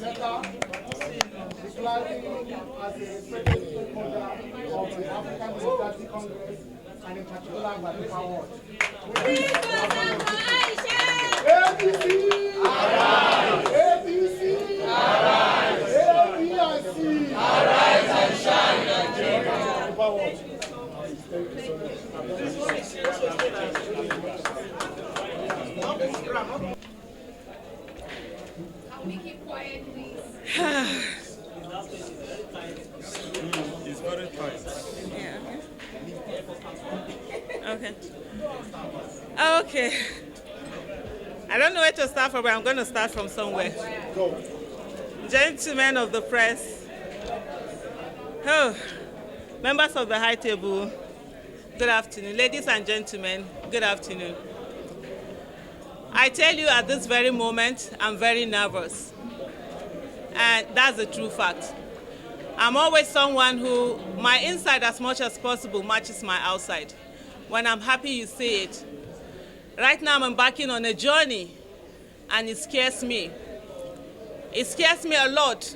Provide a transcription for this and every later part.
letter declaring as a respected stakeholder of the African Democratic Congress and in particular by the power. ADC! ADC! ADC! Arise and shine, Nigeria! Make it quiet, please. It's very tight. Yeah, okay. Okay. I don't know where to start from, but I'm going to start from somewhere. Go. Gentlemen of the press, members of the high table, good afternoon. Ladies and gentlemen, good afternoon. I tell you at this very moment, I'm very nervous. And that's the true fact. I'm always someone who, my inside as much as possible matches my outside. When I'm happy, you see it. Right now, I'm embarking on a journey, and it scares me. It scares me a lot.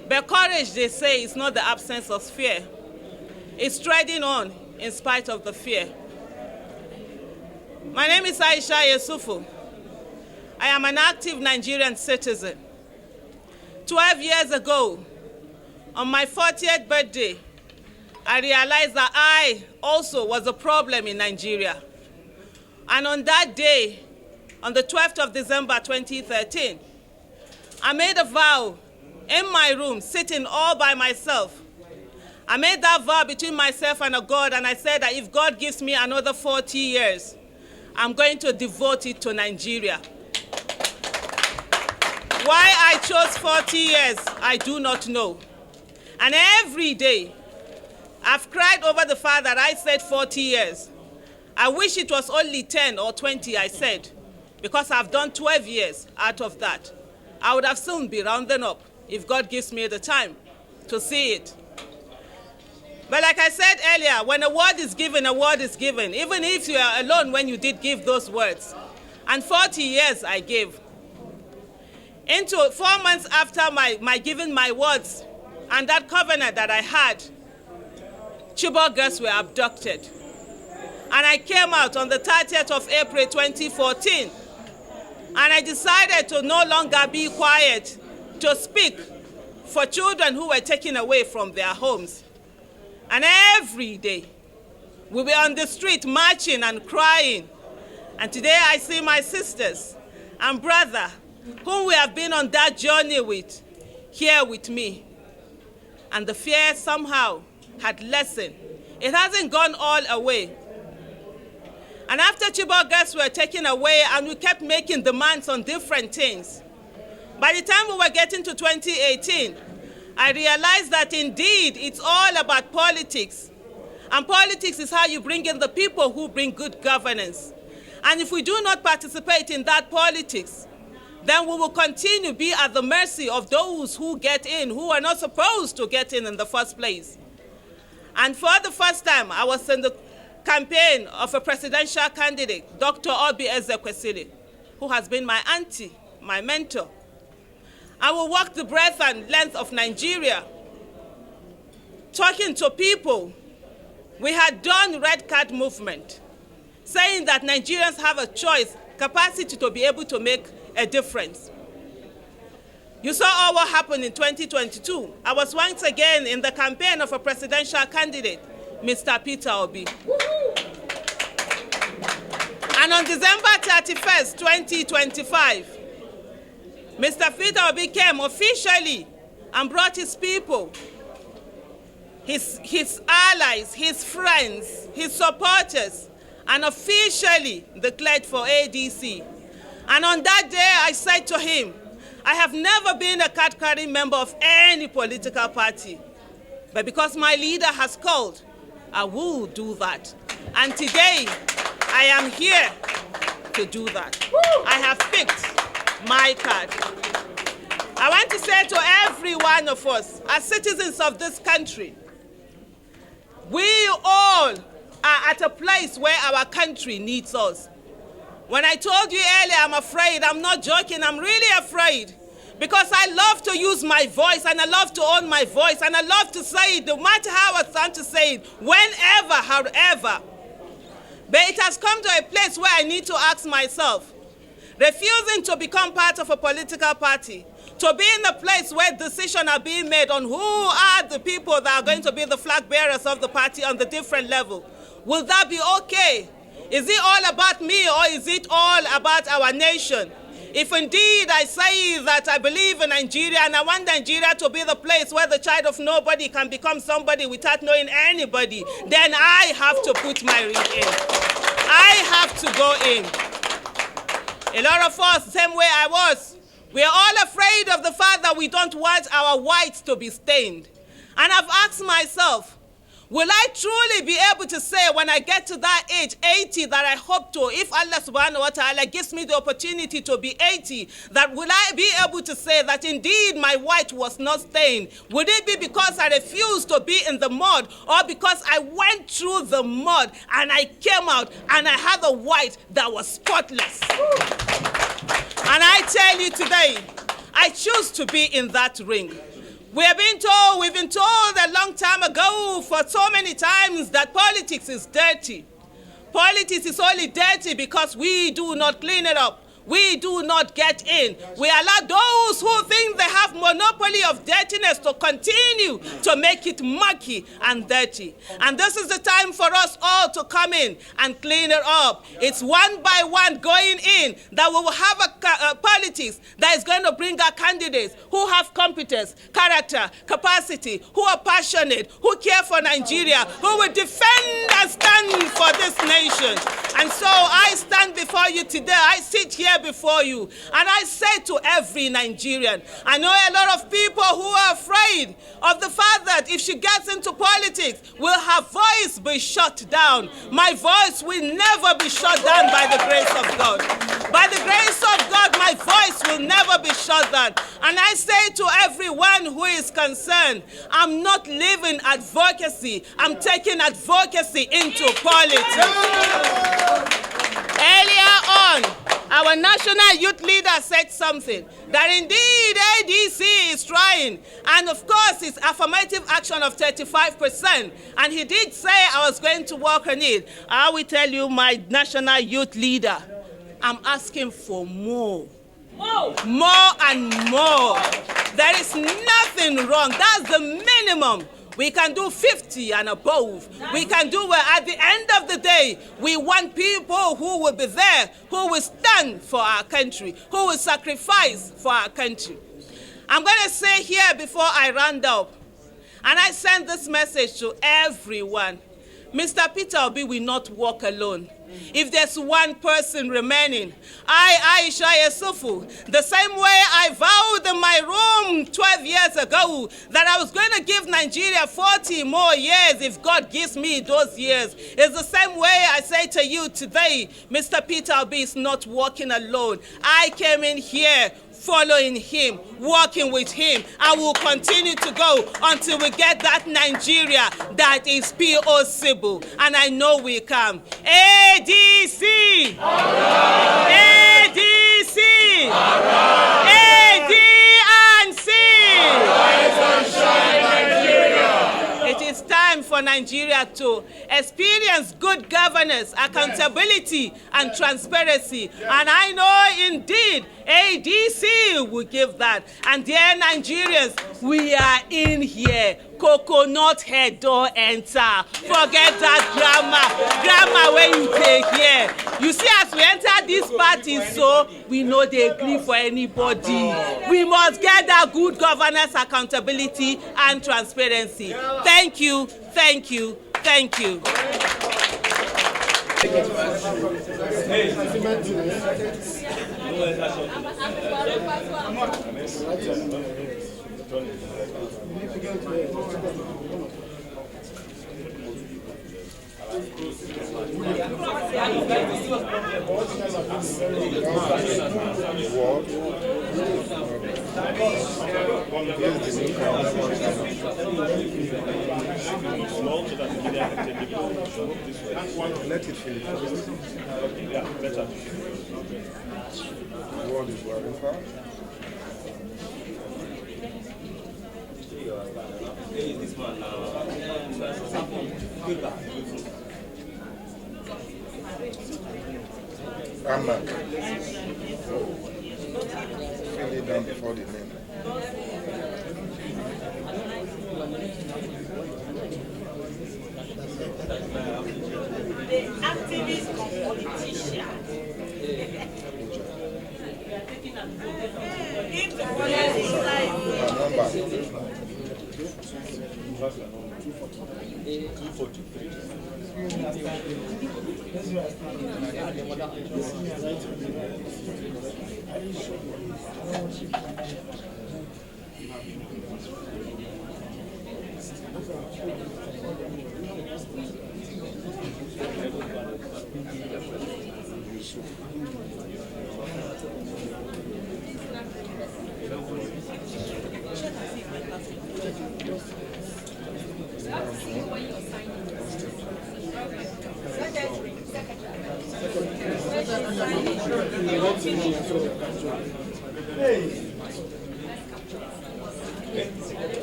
But courage, they say, is not the absence of fear. It's treading on in spite of the fear. My name is Aisha Yesufu. I am an active Nigerian citizen. 12 years ago, on my 40th birthday, I realized that I also was a problem in Nigeria. And on that day, on the 12th of December 2013, I made a vow in my room, sitting all by myself. I made that vow between myself and a God, and I said that if God gives me another 40 years, I'm going to devote it to Nigeria. Why I chose 40 years, I do not know. And every day, I've cried over the fact that I said 40 years. I wish it was only 10 or 20, I said, because I've done 12 years out of that. I would have soon be rounding up if God gives me the time to see it. But like I said earlier, when a word is given, even if you are alone when you did give those words. And 40 years I gave. Into 4 months after my giving my words and that covenant that I had, Chibok girls were abducted. And I came out on the 30th of April 2014. And I decided to no longer be quiet, to speak for children who were taken away from their homes. And every day, we were on the street marching and crying. And today I see my sisters and brother, whom we have been on that journey with, here with me. And the fear somehow had lessened. It hasn't gone all away. And after Chibok girls were taken away and we kept making demands on different things, by the time we were getting to 2018, I realized that indeed it's all about politics. And politics is how you bring in the people who bring good governance. And if we do not participate in that politics, then we will continue to be at the mercy of those who get in, who are not supposed to get in the first place. And for the first time, I was in the campaign of a presidential candidate, Dr. Obi Ezekwesili, who has been my auntie, my mentor. I will walk the breadth and length of Nigeria, talking to people. We had done Red Card movement, saying that Nigerians have a choice, capacity to be able to make a difference. You saw all what happened in 2022. I was once again in the campaign of a presidential candidate, Mr. Peter Obi. And on December 31st, 2025, Mr. Peter Obi came officially and brought his people, his allies, his friends, his supporters, and officially declared for ADC. And on that day, I said to him, I have never been a card-carrying member of any political party, but because my leader has called, I will do that. And today, I am here to do that. I have picked my card. I want to say to every one of us, as citizens of this country, we all are at a place where our country needs us. When I told you earlier I'm afraid, I'm not joking, I'm really afraid. Because I love to use my voice, and I love to own my voice, and I love to say it, no matter how I stand to say it, whenever, however. But it has come to a place where I need to ask myself, refusing to become part of a political party, to be in a place where decisions are being made on who are the people that are going to be the flag bearers of the party on the different level, will that be okay? Is it all about me, or is it all about our nation? If indeed I say that I believe in Nigeria and I want Nigeria to be the place where the child of nobody can become somebody without knowing anybody, then I have to put my ring in. I have to go in. A lot of us, same way I was, we are all afraid of the fact that we don't want our whites to be stained. And I've asked myself, will I truly be able to say when I get to that age, 80, that I hope to, if Allah subhanahu wa ta'ala gives me the opportunity to be 80, that will I be able to say that indeed my white was not stained? Would it be because I refused to be in the mud, or because I went through the mud and I came out and I had a white that was spotless? And I tell you today, I choose to be in that ring. We've been told a long time ago, for so many times, that politics is dirty. Politics is only dirty because we do not clean it up. We do not get in. We allow those who think they have monopoly of dirtiness to continue to make it mucky and dirty. And this is the time for us all to come in and clean it up. It's one by one going in that we will have a politics that is going to bring our candidates who have competence, character, capacity, who are passionate, who care for Nigeria, who will defend and stand for this nation. And so I stand before you today. I sit here before you, and I say to every Nigerian, I know a lot of people who are afraid of the fact that if she gets into politics, will her voice be shut down? My voice will never be shut down by the grace of God. By the grace of God, my voice will never be shut down. And I say to everyone who is concerned, I'm not leaving advocacy, I'm taking advocacy into politics. Earlier on, our national youth leader said something, that indeed ADC is trying, and of course it's affirmative action of 35%, and he did say I was going to work on it. I will tell you, my national youth leader, I'm asking for more. More and more. There is nothing wrong. That's the minimum. We can do 50 and above. We can do well. At the end of the day, we want people who will be there, who will stand for our country, who will sacrifice for our country. I'm going to say here before I round up, and I send this message to everyone, Mr. Peter Obi will not walk alone. If there's one person remaining, Aisha Yesufu, the same way I vowed in my room 12 years ago that I was going to give Nigeria 40 more years if God gives me those years, it's the same way I say to you today, Mr. Peter Obi is not walking alone. I came in here following him, working with him. I will continue to go until we get that Nigeria that is possible. And I know we come. ADC! Right. ADC! Right. ADC! Right. It is time for Nigeria to experience good governance, accountability, and transparency. And I know indeed ADC will give that. And dear Nigerians, we are in here. Coconut head don't enter. Forget that grammar where you take here. You see, as we enter this party, so we know they agree for anybody. We must get that good governance, accountability, and transparency. Thank you, thank you, thank you. Let it finish. Yeah, better. The world is very far. Amak. Fill it down before the name. The activist and politician. If the police is like, Number.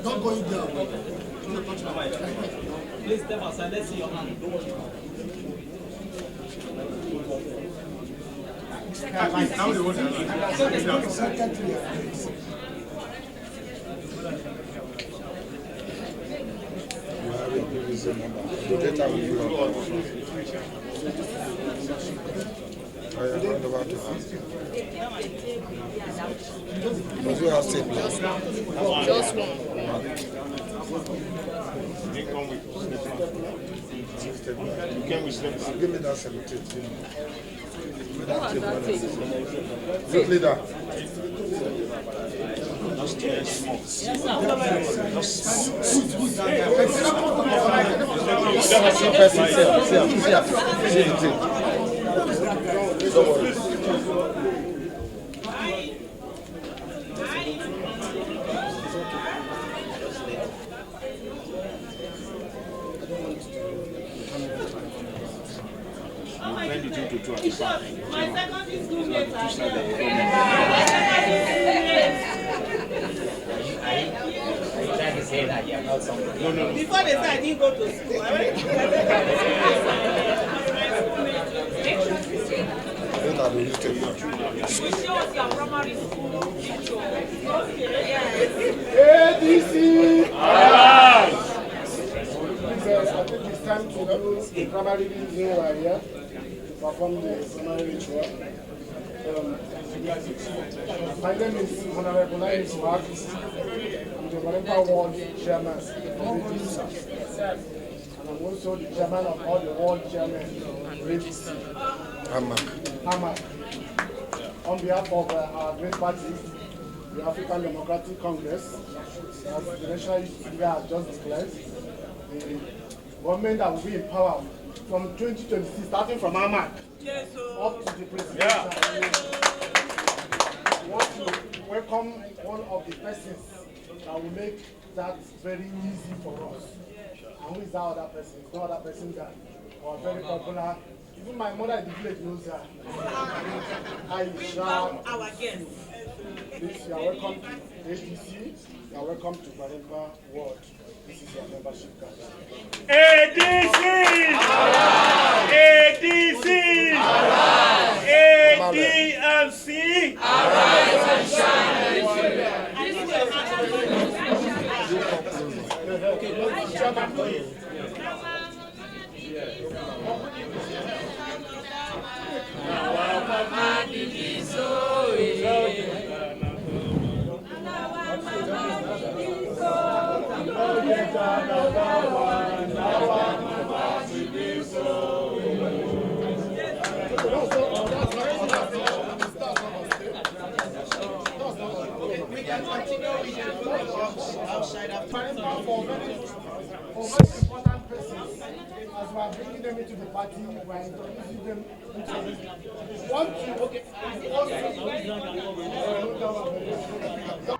Don't go in there. Please step aside. Let's see your hand. Don't watch your hand. Now they want You have your previous number. The data will be on I am hand over to her. Does you have stapler? Just one. You came with stapler. Give me that 17. What was that thing? Look, leader. My secondary school mates are here. Before they said I didn't go to school. shows your primary school picture. ADC! I think it's time to do the primary new area to perform the primary ritual. My name is Honorable Aisha Yesufu. I'm the Marimba Ward Chairman of ADC. And I'm also the chairman of all the ward chairmen of ADC. Amak. On behalf of our great party, the African Democratic Congress, as the national leader has just declared, the government that will be in power from 2026, starting from Amak up to the president. We want to welcome one of the persons that will make that very easy for us. And who is that other person? It's no other person that are very popular. Even my mother in the village knows her. Aisha. Our guest. Please, you are welcome to ADC. You are welcome to Marimba Ward. This is your membership card. ADC! ADC! ADC! Arise and shine. For most important persons, as we are bringing them into the party, we are introducing them into the want to